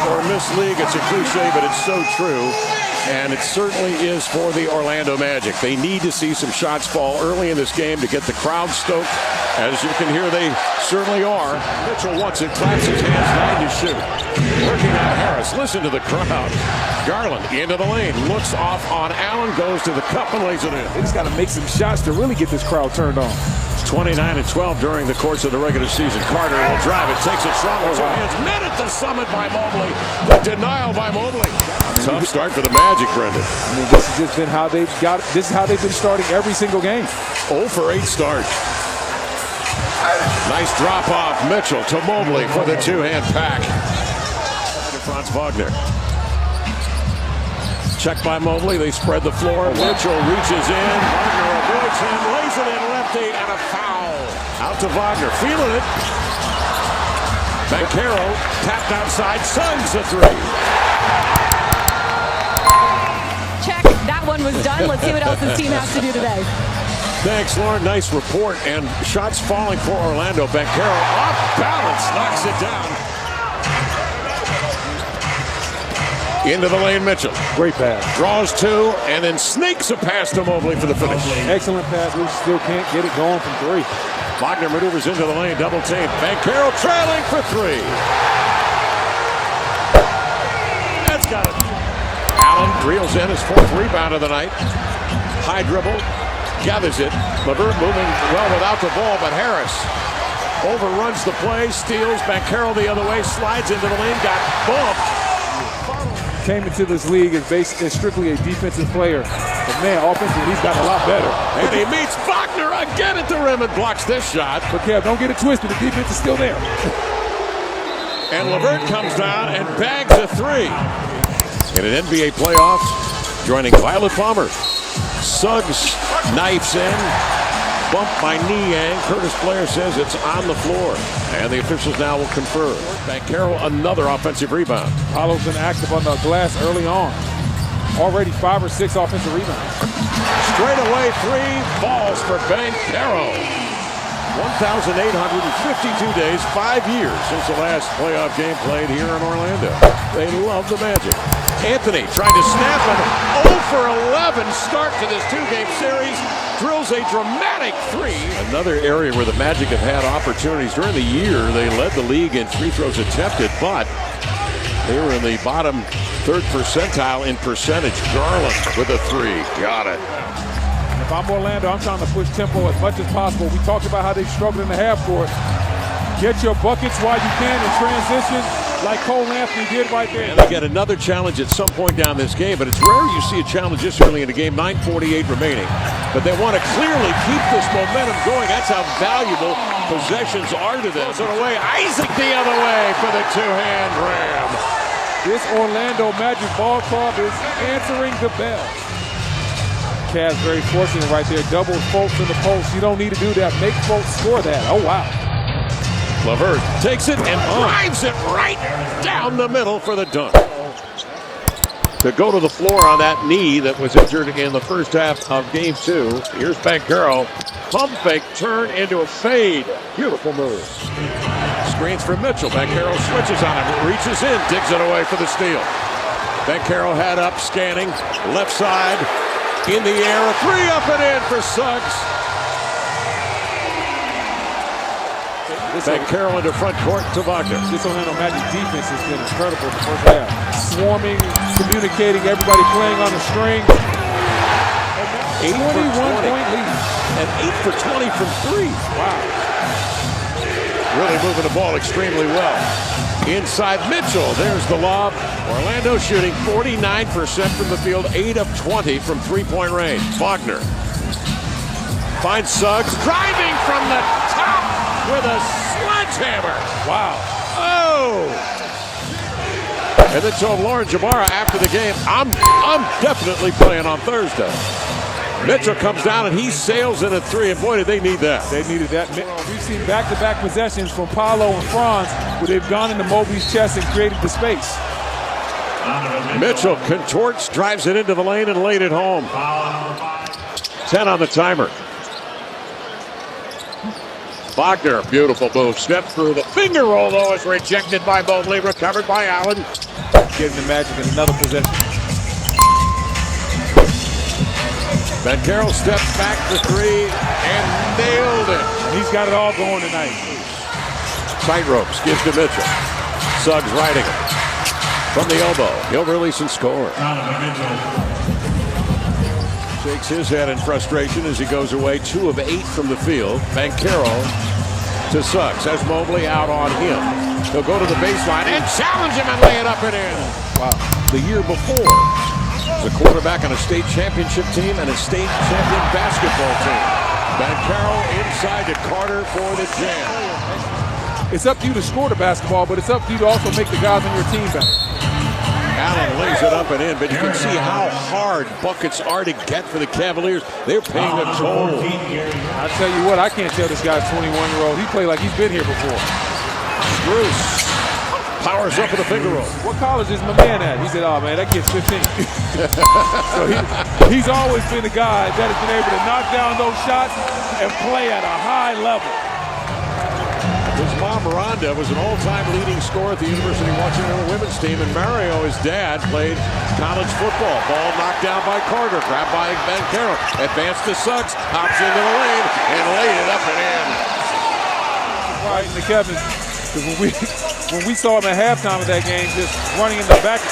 or miss league. It's a cliche, but it's so true. And it certainly is for the Orlando Magic. They need to see some shots fall early in this game to get the crowd stoked. As you can hear, they certainly are. Mitchell wants it, claps his hands, 9 to shoot. Working on Harris. Listen to the crowd. Garland into the lane, looks off on Allen, goes to the cup and lays it in. They just got to make some shots to really get this crowd turned on. 29-12 during the course of the regular season. Carter will drive it, takes it strong with two hands. Met at the summit by Mobley. The denial by Mobley. Tough start for the Magic, Brendan. I mean, this has just been how they've got it. This is how they've been starting every single game. 0 for 8 start. Nice drop off. Mitchell to Mobley for the two-hand pack. Franz Wagner. Check by Mobley. They spread the floor. Mitchell reaches in. Wagner avoids him, lays it in lefty, and a foul. Out to Wagner. Feeling it. Banchero tapped outside. Suggs the three. Check. That one was done. Let's see what else his team has to do today. Thanks, Lauren. Nice report. And shots falling for Orlando. Banchero off balance. Knocks it down. Into the lane, Mitchell. Great pass. Draws two, and then sneaks a pass to Mobley for the finish. Excellent pass. We still can't get it going from three. Wagner maneuvers into the lane, double team. Banchero trailing for three. That's got it. Allen reels in his 4th rebound of the night. High dribble, gathers it. LeVert moving well without the ball, but Harris overruns the play, steals. Banchero the other way, slides into the lane, got bumped. Came into this league as strictly a defensive player. But man, offensively, he's gotten a lot better. And he meets Wagner again at the rim and blocks this shot. But Kev, don't get it twisted. The defense is still there. And LeVert comes down and bags a three. In an NBA playoffs, joining Violet Palmer. Suggs knifes in. Bumped by Niang. Curtis Blair says it's on the floor. And the officials now will confer. Banchero, another offensive rebound. Paolo's been active on the glass early on. Already 5 or 6 offensive rebounds. Straight away three falls for Banchero. 1,852 days, 5 years since the last playoff game played here in Orlando. They love the Magic. Anthony trying to snap an 0 for 11 start to this 2-game series. Drills a dramatic three. Another area where the Magic have had opportunities during the year. They led the league in free throws attempted, but they were in the bottom 3rd percentile in percentage. Garland with a three. Got it. If I'm Orlando, I'm trying to push tempo as much as possible. We talked about how they struggled in the half court. Get your buckets while you can in transition, like Cole Anthony did right there. And they get another challenge at some point down this game, but it's rare you see a challenge this early in the game, 9:48 remaining. But they want to clearly keep this momentum going. That's how valuable possessions are to them. So away, Isaac the other way for the two-hand ram. This Orlando Magic ball club is answering the bell. Cavs very fortunate right there. Double Fultz in the post. You don't need to do that. Make Fultz score that. Oh, wow. LeVert takes it and drives it right down the middle for the dunk. To go to the floor on that knee that was injured in the first half of game 2. Here's Banchero. Pump fake, turn into a fade. Beautiful move. Screens for Mitchell. Banchero switches on him, reaches in, digs it away for the steal. Banchero head up, scanning, left side, in the air, a three up and in for Suggs. Banchero into front court to Wagner. This Orlando Magic defense has been incredible the first half. Swarming, communicating, everybody playing on the string. 21-point lead. And 8 for 20 from 3. Wow. Really moving the ball extremely well. Inside Mitchell, there's the lob. Orlando shooting 49% from the field, 8 of 20 from three-point range. Wagner finds Suggs, driving from the top with a sledgehammer. Wow. Oh! And then told Lauren Jabara after the game, I'm definitely playing on Thursday. Mitchell comes down and he sails in a three, and boy, did they need that. They needed that. We've seen back-to-back possessions from Paolo and Franz where they've gone into Mobley's chest and created the space. Mitchell contorts, drives it into the lane, and laid it home. 10 on the timer. Wagner, beautiful move. Step through the finger roll, though, is rejected by Mobley. Recovered by Allen. Getting the Magic in another possession. Banchero steps back for three and nailed it. He's got it all going tonight. Tight ropes, gives to Mitchell. Suggs riding it. From the elbow, he'll release and score. Shakes his head in frustration as he goes away. 2 of 8 from the field. Banchero to Suggs. Has Mobley out on him. He'll go to the baseline and challenge him and lay it up and in. Wow. The year before, the quarterback on a state championship team and a state champion basketball team. Banchero inside to Carter for the jam. It's up to you to score the basketball, but it's up to you to also make the guys on your team better. Allen lays it up and in, but you can see how hard buckets are to get for the Cavaliers. They're paying a toll. I tell you what, I can't tell this guy's 21-year-old. He played like he's been here before. Bruce powers up with a finger roll. What college is my man at? He said, oh man, that kid's 15. So he's always been the guy that has been able to knock down those shots and play at a high level. His mom, Rhonda, was an all-time leading scorer at the University of Washington women's team, and Mario, his dad, played college football. Ball knocked down by Carter, grabbed by Banchero, advanced to Suggs, hops into the lane, and laid it up and in. Right in the Kevin, because when we saw him at halftime of that game, just running in the back,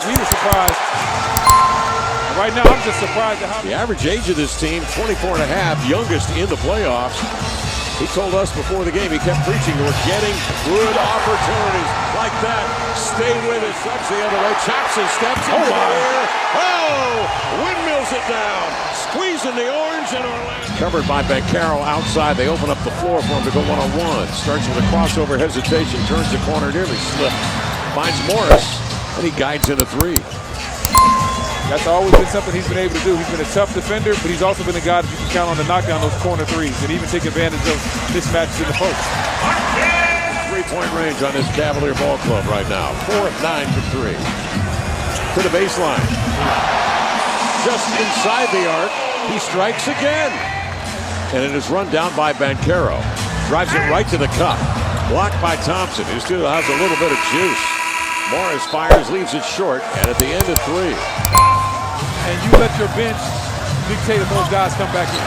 we were surprised. Right now, I'm just surprised at how the average age of this team, 24 and a half, youngest in the playoffs. He told us before the game, he kept preaching, we're getting good opportunities like that. Stay with it. Suggs the other way. Chops and steps. Oh, my. Oh, windmills it down. Squeezing the orange and Orlando. Covered by Banchero outside. They open up the floor for him to go one-on-one. Starts with a crossover hesitation. Turns the corner, nearly slipped. Finds Morris, and he guides in a 3. That's always been something he's been able to do. He's been a tough defender, but he's also been a guy that you can count on to knock down those corner threes and even take advantage of mismatches in the post. 3-point range on this Cavalier ball club right now. 4 of 9 for 3. To the baseline. Just inside the arc, he strikes again. And it is run down by Banchero. Drives it right to the cup. Blocked by Thompson, who still has a little bit of juice. Morris fires, leaves it short, and at the end of 3. And you let your bench dictate if those guys come back in.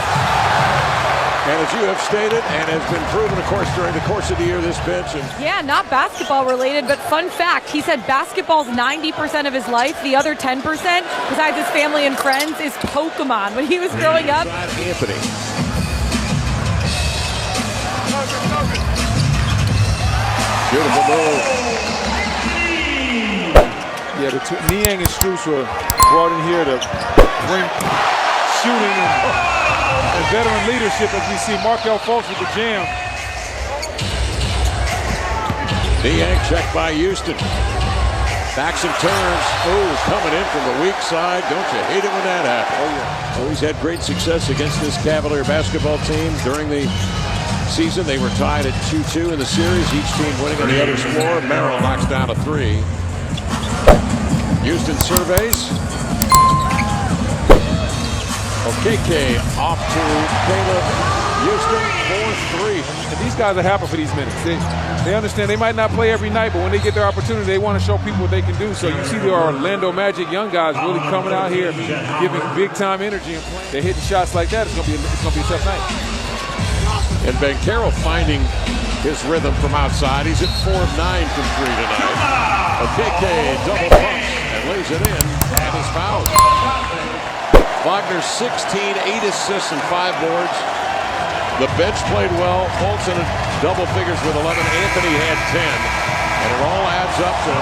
And as you have stated, and has been proven, of course, during the course of the year, this bench. Yeah, not basketball related, but fun fact, he said basketball's 90% of his life. The other 10%, besides his family and friends, is Pokemon. When he was growing up. Anthony. Beautiful move. Yeah, Niang and Strus were brought in here to bring shooting and veteran leadership as we see Markel Fultz with the jam. Niang checked by Houston. Backs and turns. Oh, coming in from the weak side. Don't you hate it when that happens? Oh, yeah. Always had great success against this Cavalier basketball team. During the season, they were tied at 2-2 in the series. Each team winning on the other's floor. Merrill knocks down a 3. Houston surveys. OKK off to Caleb. Houston 4-3. And these guys are happy for these minutes. They understand they might not play every night, but when they get their opportunity, they want to show people what they can do. So you see the Orlando Magic young guys really coming out here, giving big time energy and playing. They're hitting shots like that. It's gonna be a tough night. And Banchero finding his rhythm from outside. He's at 4 of 9 from 3 tonight. OKK double pump. Lays it in and is fouled. Wagner 16, 8 assists and 5 boards. The bench played well. Fultz in double figures with 11. Anthony had 10. And it all adds up to